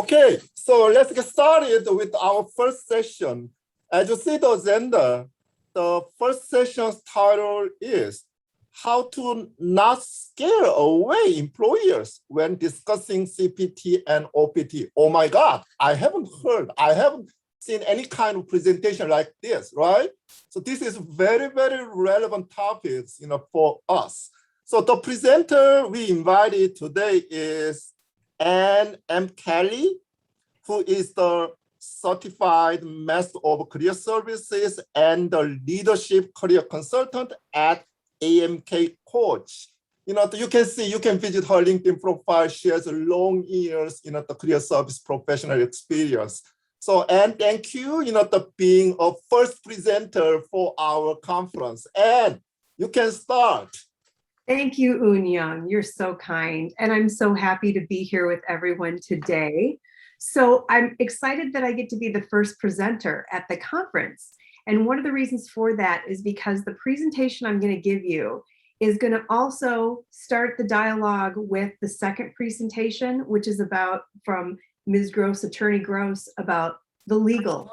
Okay, so let's get started with our first session. As you see the agenda, the first session's title is How to Not Scare Away Employers When Discussing CPT and OPT. Oh my God, I haven't seen any kind of presentation like this, right? So this is very, very relevant topics, for us. So the presenter we invited today is Ann M. Kelly, who is the Certified Master of Career Services and the Leadership Career Consultant at AMK Coach. You can visit her LinkedIn profile. She has long years, the career service professional experience. So, and thank you, the being a first presenter for our conference. And you can start. Thank you, Eun-Young. You're so kind. And I'm so happy to be here with everyone today. So I'm excited that I get to be the first presenter at the conference. And one of the reasons for that is because the presentation I'm going to give you is going to also start the dialogue with the second presentation, which is about from Ms. Gross, Attorney Gross, about the legal,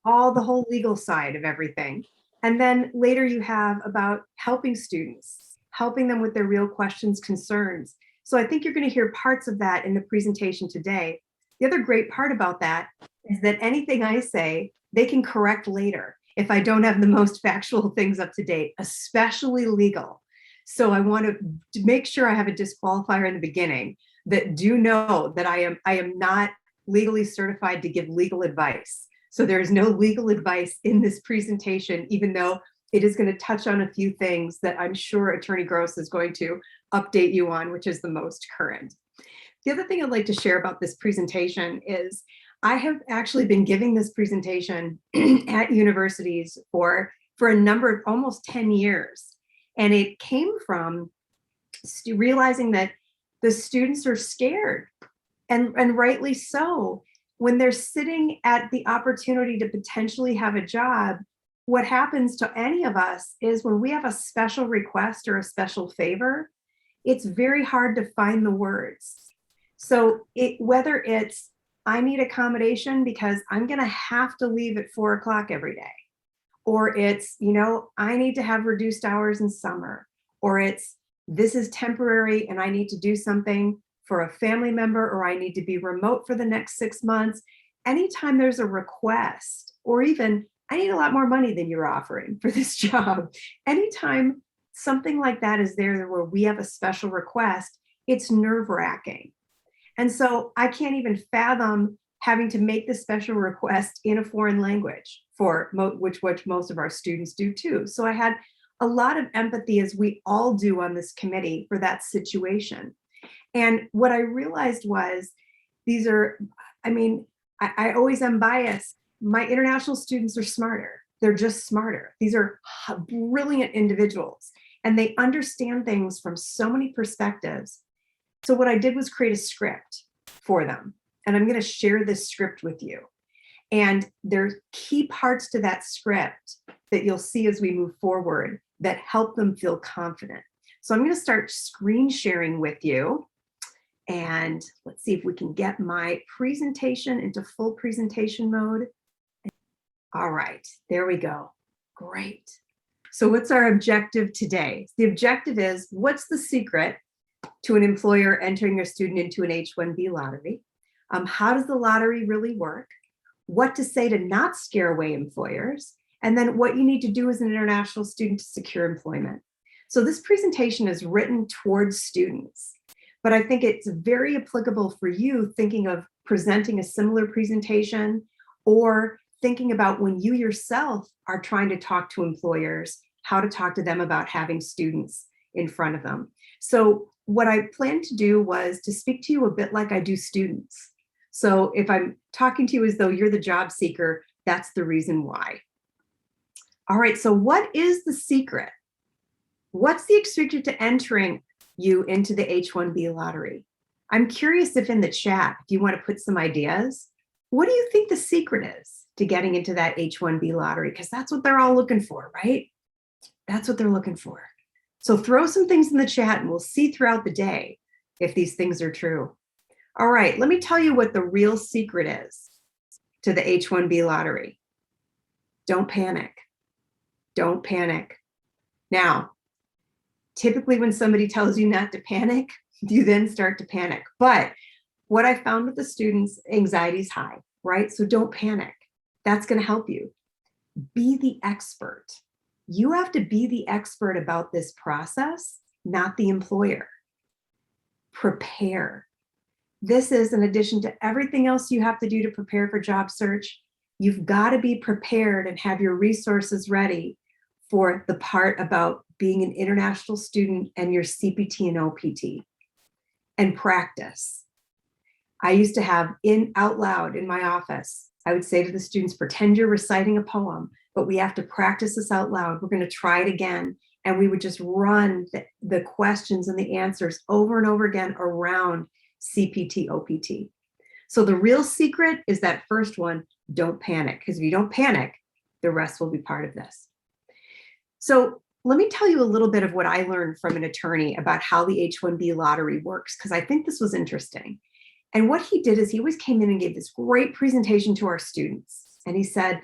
the whole legal side of everything. And then later you have about helping students, helping them with their real questions, concerns. So I think you're going to hear parts of that in the presentation today. The other great part about that is that anything I say, they can correct later if I don't have the most factual things up to date, especially legal. So I want to make sure I have a disqualifier in the beginning that do know that I am not legally certified to give legal advice. So there is no legal advice in this presentation, even though it is going to touch on a few things that I'm sure Attorney Gross is going to update you on, which is the most current. The other thing I'd like to share about this presentation is I have actually been giving this presentation at universities for a number of almost 10 years. And it came from realizing that the students are scared, and rightly so. When they're sitting at the opportunity to potentially have a job, what happens to any of us is when we have a special request or a special favor, it's very hard to find the words. So whether it's, I need accommodation because I'm going to have to leave at 4 o'clock every day, or it's, I need to have reduced hours in summer, or it's, this is temporary and I need to do something for a family member, or I need to be remote for the next 6 months. Anytime there's a request, or even I need a lot more money than you're offering for this job. Anytime something like that is there where we have a special request, it's nerve-wracking. And so I can't even fathom having to make the special request in a foreign language which most of our students do too. So I had a lot of empathy, as we all do on this committee, for that situation. And what I realized was I always am biased. My international students are smarter. They're just smarter. These are brilliant individuals, and they understand things from so many perspectives. So what I did was create a script for them, and I'm going to share this script with you. And there's key parts to that script that you'll see as we move forward that help them feel confident. So I'm going to start screen sharing with you. And let's see if we can get my presentation into full presentation mode. All right, there we go. Great. So what's our objective today? The objective is, what's the secret to an employer entering a student into an H1B lottery? How does the lottery really work? What to say to not scare away employers? And then what you need to do as an international student to secure employment. So this presentation is written towards students, but I think it's very applicable for you thinking of presenting a similar presentation, or thinking about when you yourself are trying to talk to employers, how to talk to them about having students in front of them. So what I planned to do was to speak to you a bit like I do students. So if I'm talking to you as though you're the job seeker, that's the reason why. All right, so what is the secret? What's the secret to entering you into the H1B lottery? I'm curious if in the chat, if you want to put some ideas, what do you think the secret is to getting into that H1B lottery? Because that's what they're all looking for, right? That's what they're looking for. So throw some things in the chat and we'll see throughout the day if these things are true. All right, let me tell you what the real secret is to the H1B lottery. Don't panic. Don't panic. Now, typically when somebody tells you not to panic, you then start to panic. But what I found with the students, anxiety is high, right? So don't panic. That's going to help you. Be the expert. You have to be the expert about this process, not the employer. Prepare. This is in addition to everything else you have to do to prepare for job search. You've got to be prepared and have your resources ready for the part about being an international student and your CPT and OPT. And practice. I used to have out loud in my office, I would say to the students, pretend you're reciting a poem, but we have to practice this out loud. We're going to try it again. And we would just run the questions and the answers over and over again around CPT, OPT. So the real secret is that first one, don't panic, because if you don't panic, the rest will be part of this. So let me tell you a little bit of what I learned from an attorney about how the H1B lottery works, because I think this was interesting. And what he did is he always came in and gave this great presentation to our students. And he said,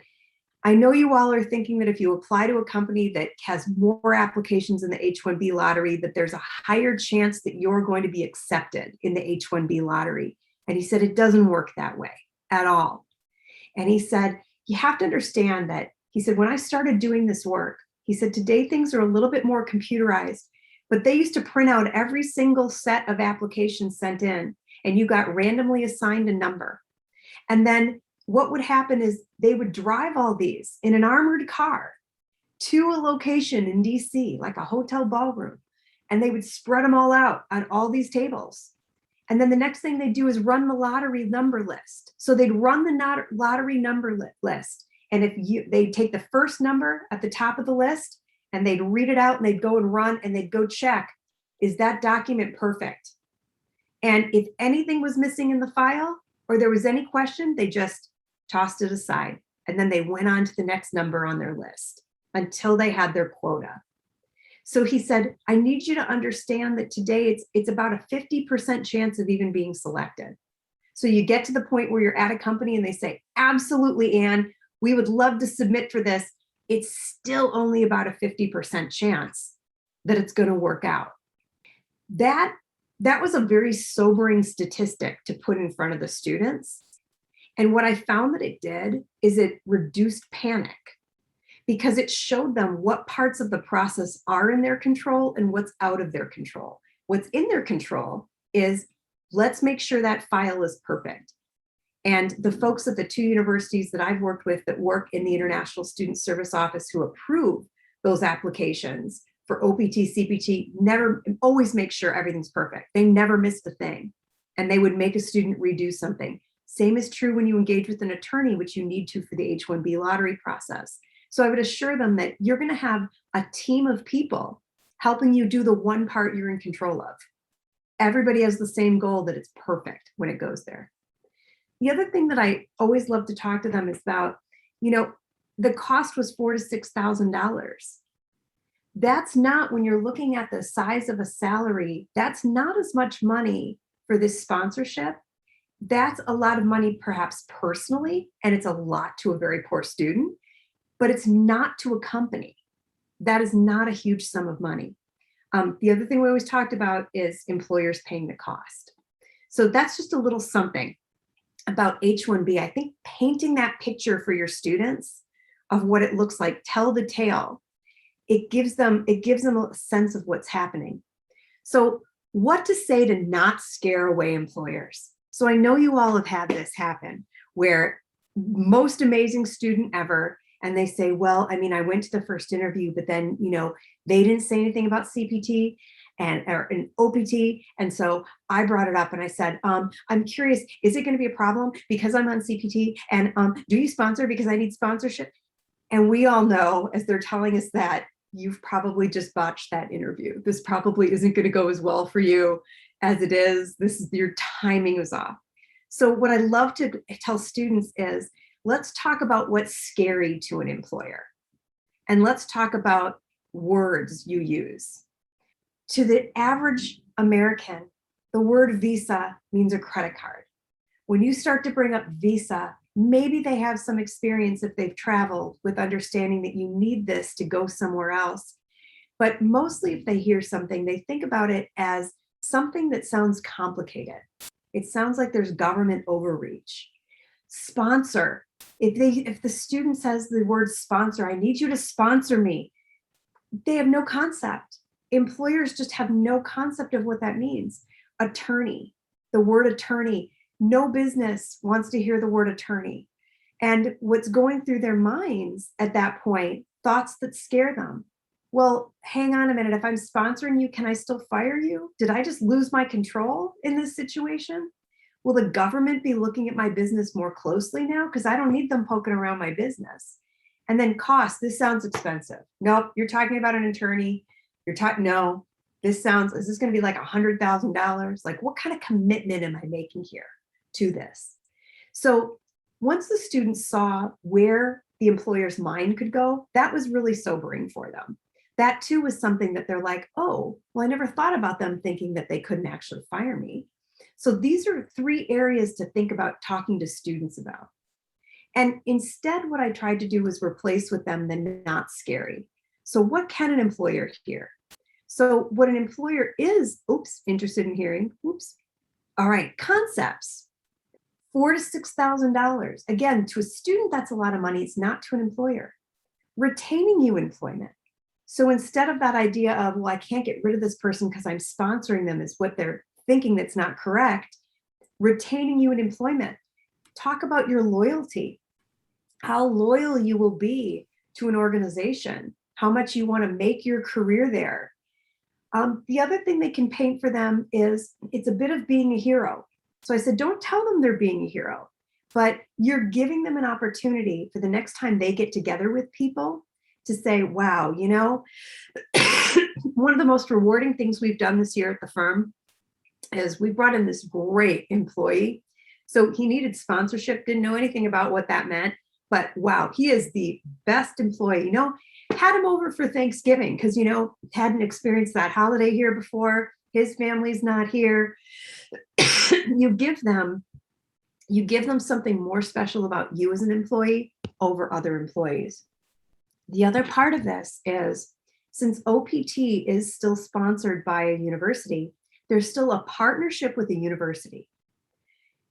I know you all are thinking that if you apply to a company that has more applications in the H1B lottery, that there's a higher chance that you're going to be accepted in the H1B lottery. And he said, it doesn't work that way at all. And he said, you have to understand that, he said, when I started doing this work, he said, today things are a little bit more computerized, but they used to print out every single set of applications sent in, and you got randomly assigned a number. And then what would happen is they would drive all these in an armored car to a location in DC, like a hotel ballroom, and they would spread them all out on all these tables. And then the next thing they do is run the lottery number list. So they'd run the lottery number list. And if they'd take the first number at the top of the list and they'd read it out and they'd go and run and they'd go check, is that document perfect? And if anything was missing in the file or there was any question, they just tossed it aside. And then they went on to the next number on their list until they had their quota. So he said, I need you to understand that today it's about a 50% chance of even being selected. So you get to the point where you're at a company and they say, absolutely, Anne, we would love to submit for this. It's still only about a 50% chance that it's going to work out. That was a very sobering statistic to put in front of the students. And what I found that it did is it reduced panic, because it showed them what parts of the process are in their control and what's out of their control. What's in their control is, let's make sure that file is perfect. And the folks at the two universities that I've worked with that work in the International Student Service Office who approve those applications for OPT, CPT, always make sure everything's perfect. They never missed a thing. And they would make a student redo something. Same is true when you engage with an attorney, which you need to for the H1B lottery process. So I would assure them that you're going to have a team of people helping you do the one part you're in control of. Everybody has the same goal, that it's perfect when it goes there. The other thing that I always love to talk to them is about, the cost was $4,000 to $6,000. That's not, when you're looking at the size of a salary, that's not as much money for this sponsorship. That's a lot of money perhaps personally, and it's a lot to a very poor student, but it's not to a company. That is not a huge sum of money. The other thing we always talked about is employers paying the cost. So that's just a little something about H1B. I think painting that picture for your students of what it looks like, tell the tale, it gives them a sense of what's happening. So what to say to not scare away employers? So I know you all have had this happen where most amazing student ever, and they say, well, I mean, I went to the first interview, but then, they didn't say anything about CPT or an OPT. And so I brought it up and I said, I'm curious, is it going to be a problem because I'm on CPT? And do you sponsor because I need sponsorship? And we all know, as they're telling us that, you've probably just botched that interview. This probably isn't going to go as well for you as it is. Your timing is off. So what I love to tell students is, let's talk about what's scary to an employer. And let's talk about words you use. To the average American, The word visa means a credit card. When you start to bring up visa, maybe they have some experience if they've traveled with understanding that you need this to go somewhere else. But mostly if they hear something, they think about it as something that sounds complicated. It sounds like there's government overreach. Sponsor. If the student says the word sponsor, I need you to sponsor me, they have no concept. Employers just have no concept of what that means. Attorney, the word attorney, no business wants to hear the word attorney. And what's going through their minds at that point, thoughts that scare them. Well, hang on a minute. If I'm sponsoring you, can I still fire you? Did I just lose my control in this situation? Will the government be looking at my business more closely now? Because I don't need them poking around my business. And then cost, this sounds expensive. Nope, you're talking about an attorney. No, is this going to be like $100,000? Like, what kind of commitment am I making here to this? So once the students saw where the employer's mind could go, that was really sobering for them. That too was something that they're like, oh, well, I never thought about them thinking that they couldn't actually fire me. So these are 3 areas to think about talking to students about. And instead, what I tried to do was replace with them the not scary. So what can an employer hear? So what an employer is, interested in hearing, all right, concepts, $4,000 to $6,000. Again, to a student, that's a lot of money. It's not to an employer. Retaining you employment. So instead of that idea of, well, I can't get rid of this person because I'm sponsoring them is what they're thinking that's not correct, retaining you in employment. Talk about your loyalty, how loyal you will be to an organization, how much you want to make your career there. The other thing they can paint for them is it's a bit of being a hero. So I said, don't tell them they're being a hero, but you're giving them an opportunity for the next time they get together with people to say, wow, you know, one of the most rewarding things we've done this year at the firm is we brought in this great employee. So he needed sponsorship, didn't know anything about what that meant, but wow, he is the best employee. You know, had him over for Thanksgiving because, you know, hadn't experienced that holiday here before. His family's not here. You give them something more special about you as an employee over other employees. The other part of this is, since OPT is still sponsored by a university, there's still a partnership with a university.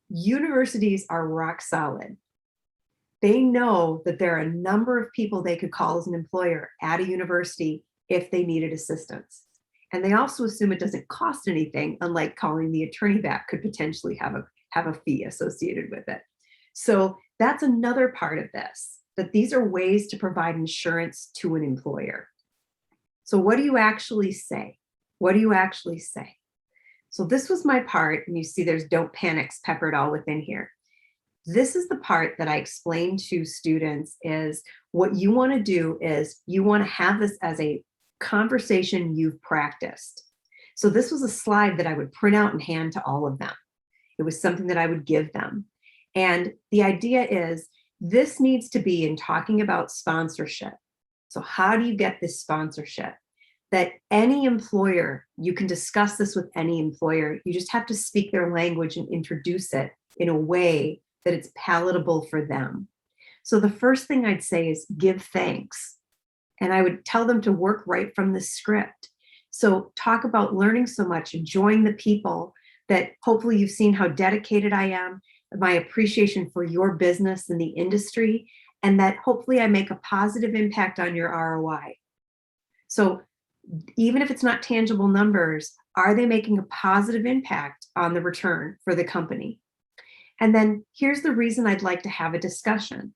Universities are rock solid. They know that there are a number of people they could call as an employer at a university if they needed assistance. And they also assume it doesn't cost anything, unlike calling the attorney back could potentially have a fee associated with it. So that's another part of this, that these are ways to provide insurance to an employer. So what do you actually say? What do you actually say? So this was my part, and you see there's don't panics peppered all within here. This is the part that I explain to students is what you want to do is you want to have this as a conversation you've practiced. So this was a slide that I would print out and hand to all of them. It was something that I would give them. And the idea is this needs to be in talking about sponsorship. So how do you get this sponsorship? That any employer, you can discuss this with any employer. You just have to speak their language and introduce it in a way that it's palatable for them. So the first thing I'd say is give thanks. And I would tell them to work right from the script. So talk about learning so much, enjoying the people, that hopefully you've seen how dedicated I am, my appreciation for your business and the industry, and that hopefully I make a positive impact on your ROI. So even if it's not tangible numbers, are they making a positive impact on the return for the company? And then here's the reason I'd like to have a discussion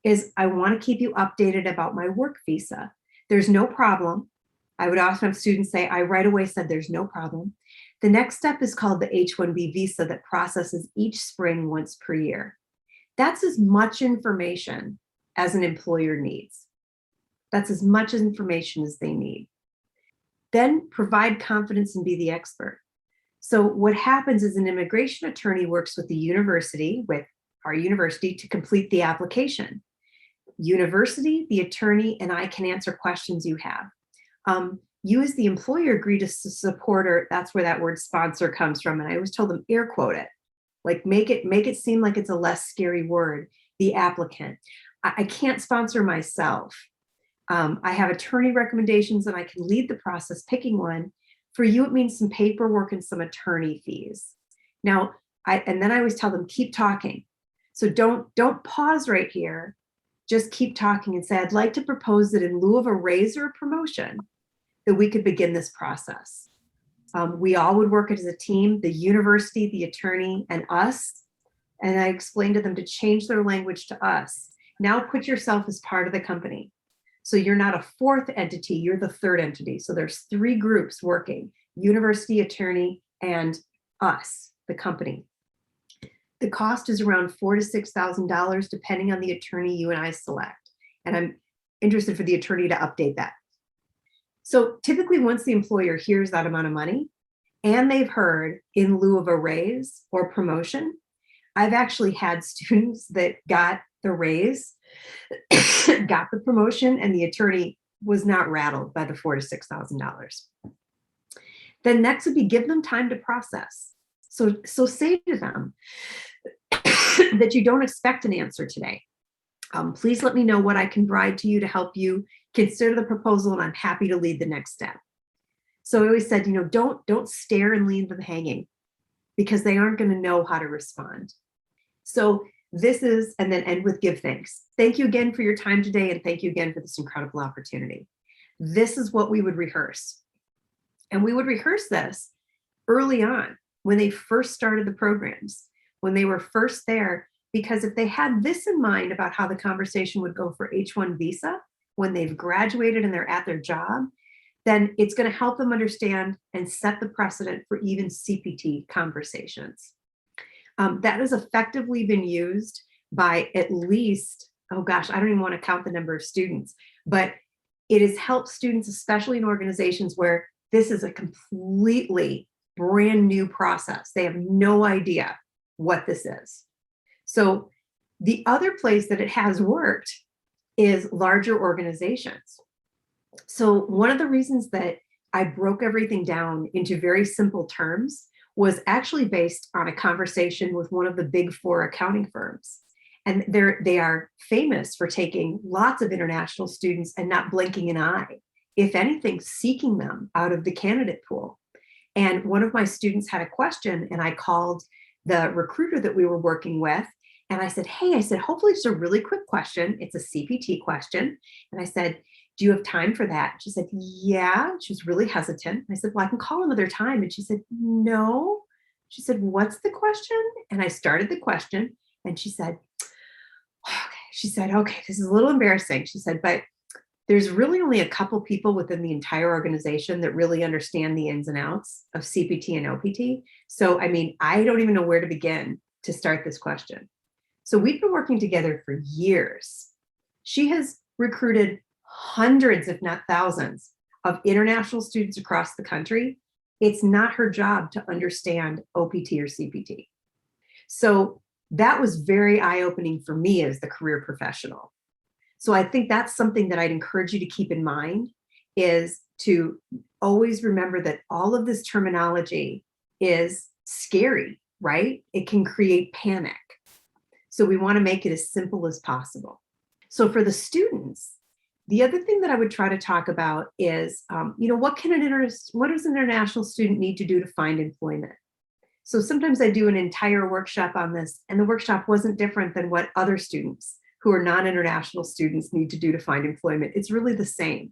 is I want to keep you updated about my work visa. There's no problem. I would often have students say, I right away said there's no problem. The next step is called the H1B visa that processes each spring once per year. That's as much information as an employer needs. That's as much information as they need. Then provide confidence and be the expert. So what happens is an immigration attorney works with the university, with our university, to complete the application. University, the attorney, and I can answer questions you have. you as the employer agree to support, or that's where that word sponsor comes from. And I always told them, air quote it, like make it seem like it's a less scary word, the applicant. I can't sponsor myself. I have attorney recommendations and I can lead the process picking one. For you, it means some paperwork and some attorney fees. Now, and then I always tell them, keep talking. So don't pause right here. Just keep talking and say, I'd like to propose that in lieu of a raise or a promotion, that we could begin this process. We all would work as a team, the university, the attorney, and us. And I explained to them to change their language to us. Now put yourself as part of the company. So you're not a fourth entity, you're the third entity. So there's 3 groups working, university, attorney, and us, the company. The cost is around $4,000 to $6,000, depending on the attorney you and I select. And I'm interested for the attorney to update that. So typically once the employer hears that amount of money and they've heard in lieu of a raise or promotion, I've actually had students that got the raise, got the promotion, and the attorney was not rattled by the $4,000 to $6,000. Then next would be give them time to process. So say to them that you don't expect an answer today. Please let me know what I can provide to you to help you consider the proposal, and I'm happy to lead the next step. So I always said, don't stare and leave them hanging, because they aren't going to know how to respond. So this is, and then end with give thanks. Thank you again for your time today, and thank you again for this incredible opportunity. This is what we would rehearse. And we would rehearse this early on when they first started the programs, when they were first there, because if they had this in mind about how the conversation would go for H1 visa, when they've graduated and they're at their job, then it's going to help them understand and set the precedent for even CPT conversations. That has effectively been used by at least, oh gosh, I don't even want to count the number of students, but it has helped students, especially in organizations where this is a completely brand new process. They have no idea what this is. So the other place that it has worked is larger organizations. So one of the reasons that I broke everything down into very simple terms was actually based on a conversation with one of the big 4 accounting firms. And they are famous for taking lots of international students and not blinking an eye, if anything, seeking them out of the candidate pool. And one of my students had a question, and I called the recruiter that we were working with. And I said, hey, hopefully it's a really quick question. It's a CPT question. And I said, do you have time for that? She said, yeah. She was really hesitant. I said, well, I can call another time. And she said, no. She said, what's the question? And I started the question, and she said, okay, this is a little embarrassing. She said, but there's really only a couple people within the entire organization that really understand the ins and outs of CPT and OPT. So, I mean, I don't even know where to begin to start this question. So we've been working together for years. She has recruited hundreds, if not thousands, of international students across the country. It's not her job to understand OPT or CPT. So that was very eye-opening for me as the career professional. So I think that's something that I'd encourage you to keep in mind, is to always remember that all of this terminology is scary, right? It can create panic. So we want to make it as simple as possible. So for the students, the other thing that I would try to talk about is, what does an international student need to do to find employment? So sometimes I do an entire workshop on this, and the workshop wasn't different than what other students who are non-international students need to do to find employment. It's really the same.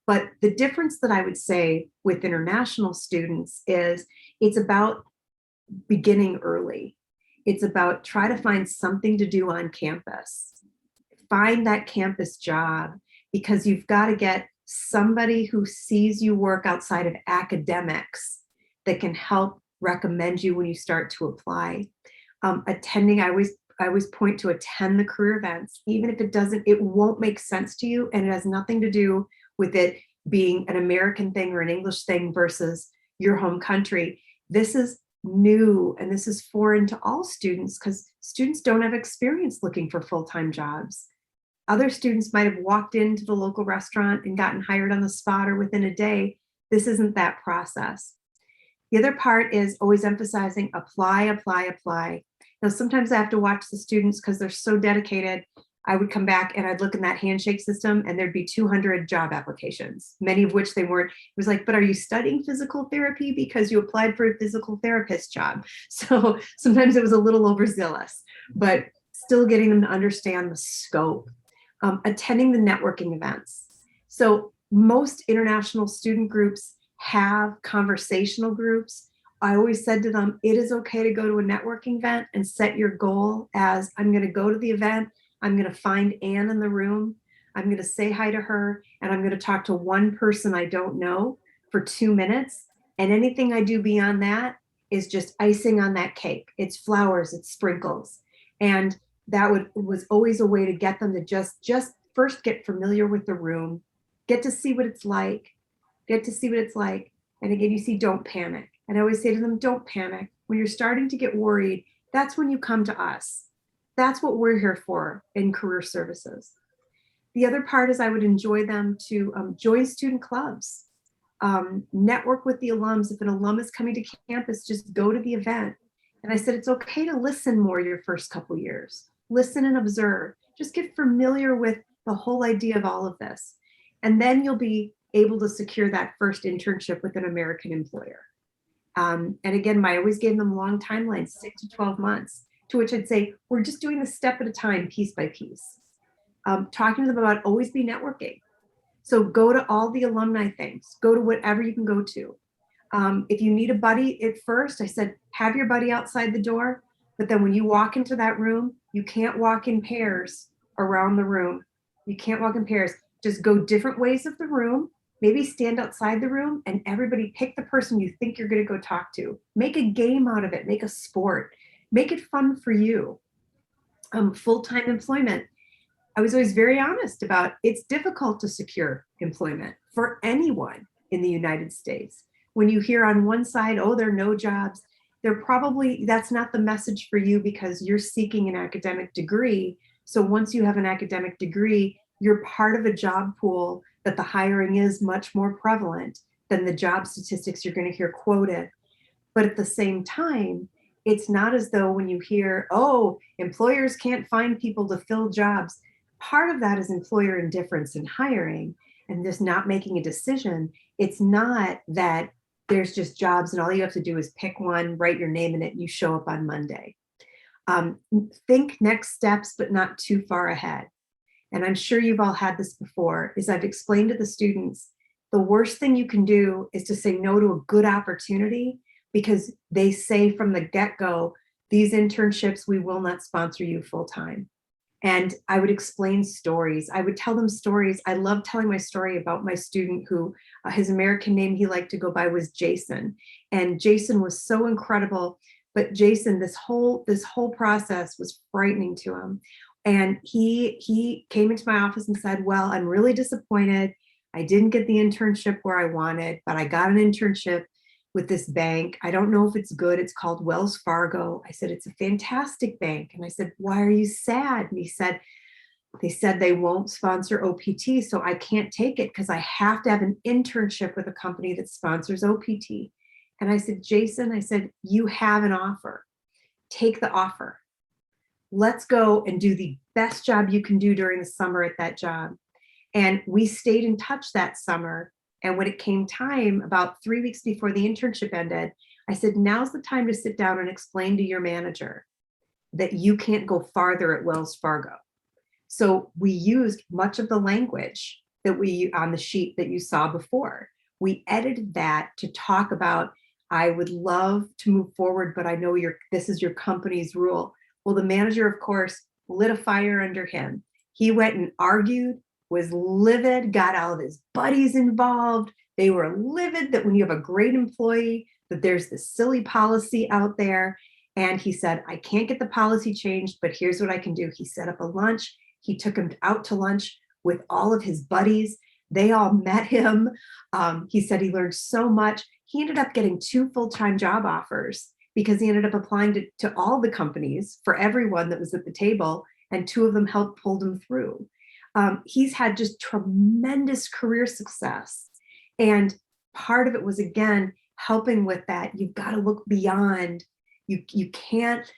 But the difference that I would say with international students is it's about beginning early. It's about try to find something to do on campus. Find that campus job, because you've got to get somebody who sees you work outside of academics that can help recommend you when you start to apply. Attending, I always point to attend the career events, even if it won't make sense to you, and it has nothing to do with it being an American thing or an English thing versus your home country. This is new, and this is foreign to all students, because students don't have experience looking for full-time jobs. Other students might have walked into the local restaurant and gotten hired on the spot or within a day. This isn't that process. The other part is always emphasizing apply, apply, apply. Now, sometimes I have to watch the students because they're so dedicated. I would come back and I'd look in that handshake system and there'd be 200 job applications, many of which they weren't. It was like, but are you studying physical therapy because you applied for a physical therapist job? So sometimes it was a little overzealous, but still getting them to understand the scope. Attending the networking events. So most international student groups have conversational groups. I always said to them, it is okay to go to a networking event and set your goal as I'm going to go to the event. I'm going to find Anne in the room. I'm going to say hi to her and I'm going to talk to one person I don't know for 2 minutes. And anything I do beyond that is just icing on that cake. It's flowers, it's sprinkles. And that was always a way to get them to just first get familiar with the room, get to see what it's like, And again, you see, don't panic. And I always say to them, don't panic. When you're starting to get worried, that's when you come to us. That's what we're here for in career services. The other part is I would enjoy them to join student clubs, network with the alums. If an alum is coming to campus, just go to the event. And I said, it's okay to listen more your first couple years. Listen and observe. Just get familiar with the whole idea of all of this. And then you'll be able to secure that first internship with an American employer. And again, I always gave them long timelines, 6 to 12 months, to which I'd say, we're just doing this step at a time, piece by piece. Talking to them about always be networking. So go to all the alumni things, go to whatever you can go to. If you need a buddy at first, I said, have your buddy outside the door, but then when you walk into that room, you can't walk in pairs around the room. You can't walk in pairs. Just go different ways of the room, maybe stand outside the room and everybody pick the person you think you're going to go talk to. Make a game out of it, make a sport, make it fun for you. Full-time employment. I was always very honest about it's difficult to secure employment for anyone in the United States. When you hear on one side, oh, there are no jobs, that's not the message for you because you're seeking an academic degree. So once you have an academic degree, you're part of a job pool that the hiring is much more prevalent than the job statistics you're going to hear quoted. But at the same time, it's not as though when you hear, oh, employers can't find people to fill jobs. Part of that is employer indifference in hiring and just not making a decision. It's not that there's just jobs and all you have to do is pick one, write your name in it, and you show up on Monday. Think next steps, but not too far ahead. And I'm sure you've all had this before, is I've explained to the students, the worst thing you can do is to say no to a good opportunity because they say from the get-go, these internships, we will not sponsor you full-time. And I would explain stories. I would tell them stories. I love telling my story about my student who his American name he liked to go by was Jason. And Jason was so incredible. But Jason, this whole process was frightening to him. And he came into my office and said, well, I'm really disappointed. I didn't get the internship where I wanted, but I got an internship with this bank. I don't know if it's good. It's called Wells Fargo. I said, it's a fantastic bank. And I said, why are you sad? And he said, they said they won't sponsor OPT, so I can't take it because I have to have an internship with a company that sponsors OPT. And I said, Jason, I said, you have an offer. Take the offer. Let's go and do the best job you can do during the summer at that job. And we stayed in touch that summer. And when it came time, about 3 weeks before the internship ended, I said, now's the time to sit down and explain to your manager that you can't go farther at Wells Fargo. So we used much of the language that we on the sheet that you saw before. We edited that to talk about, I would love to move forward, but I know this is your company's rule. Well, the manager, of course, lit a fire under him. He went and argued, was livid, got all of his buddies involved. They were livid that when you have a great employee, that there's this silly policy out there. And he said, I can't get the policy changed, but here's what I can do. He set up a lunch. He took him out to lunch with all of his buddies. They all met him. He said he learned so much. He ended up getting 2 full-time job offers because he ended up applying to all the companies for everyone that was at the table, and 2 of them helped pull him through. He's had just tremendous career success. And part of it was, again, helping with that. You've got to look beyond. You can't,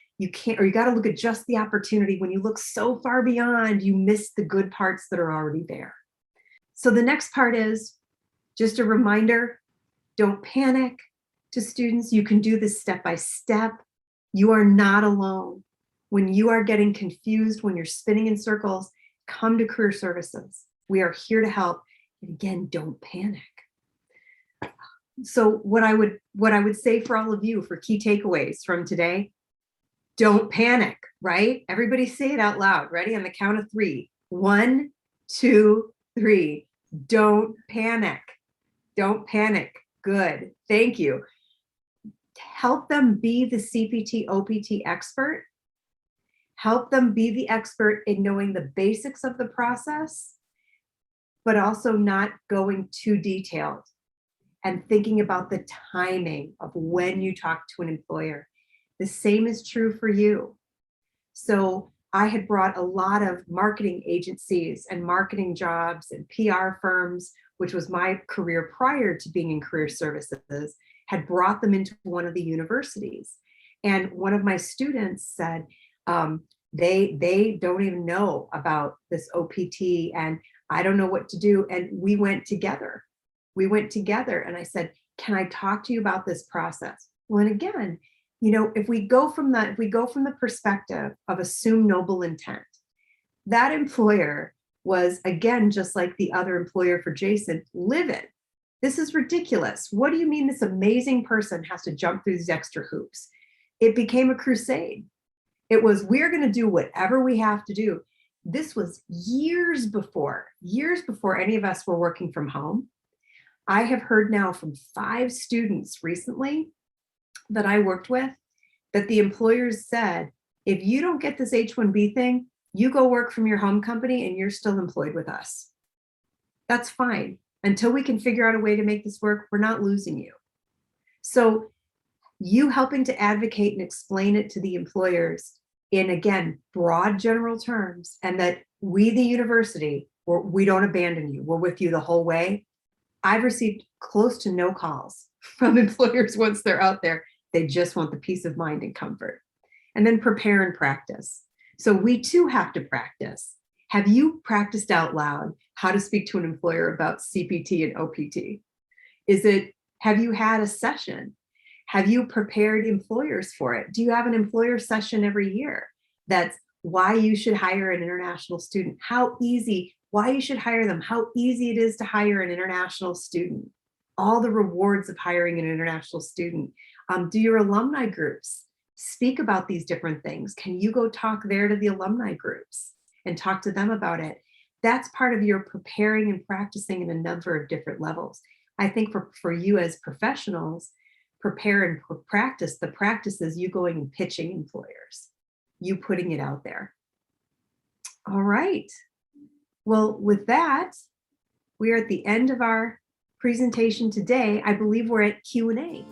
or you got to look at just the opportunity. When you look so far beyond, you miss the good parts that are already there. So the next part is just a reminder, don't panic. To students, you can do this step by step. You are not alone. When you are getting confused, when you're spinning in circles, come to Career Services. We are here to help. And again, don't panic. So what I would say for all of you for key takeaways from today, don't panic, right? Everybody say it out loud. Ready? On the count of 3. 1, 2, 3. Don't panic. Don't panic. Good. Thank you. Help them be the CPT, OPT expert. Help them be the expert in knowing the basics of the process, but also not going too detailed and thinking about the timing of when you talk to an employer. The same is true for you. So I had brought a lot of marketing agencies and marketing jobs and PR firms, which was my career prior to being in Career Services, had brought them into one of the universities. And one of my students said, they don't even know about this OPT and I don't know what to do. And we went together. And I said, can I talk to you about this process? Well, and again, if we go from the perspective of assume noble intent, that employer was, again, just like the other employer for Jason, livid. This is ridiculous. What do you mean this amazing person has to jump through these extra hoops? It became a crusade. It was, we're going to do whatever we have to do. This was years before any of us were working from home. I have heard now from 5 students recently that I worked with that the employers said, if you don't get this H1B thing, you go work from your home company and you're still employed with us. That's fine. Until we can figure out a way to make this work, we're not losing you. So you helping to advocate and explain it to the employers in, again, broad general terms, and that we, the university, we don't abandon you. We're with you the whole way. I've received close to no calls from employers once they're out there. They just want the peace of mind and comfort. And then prepare and practice. So we too have to practice. Have you practiced out loud how to speak to an employer about CPT and OPT? Have you had a session? Have you prepared employers for it? Do you have an employer session every year? That's why you should hire an international student, why you should hire them, how easy it is to hire an international student, all the rewards of hiring an international student. Do your alumni groups speak about these different things? Can you go talk there to the alumni groups and talk to them about it? That's part of your preparing and practicing in a number of different levels. I think for you as professionals, prepare and practice the practices, you going and pitching employers, you putting it out there. All right. Well, with that, we are at the end of our presentation today. I believe we're at Q&A.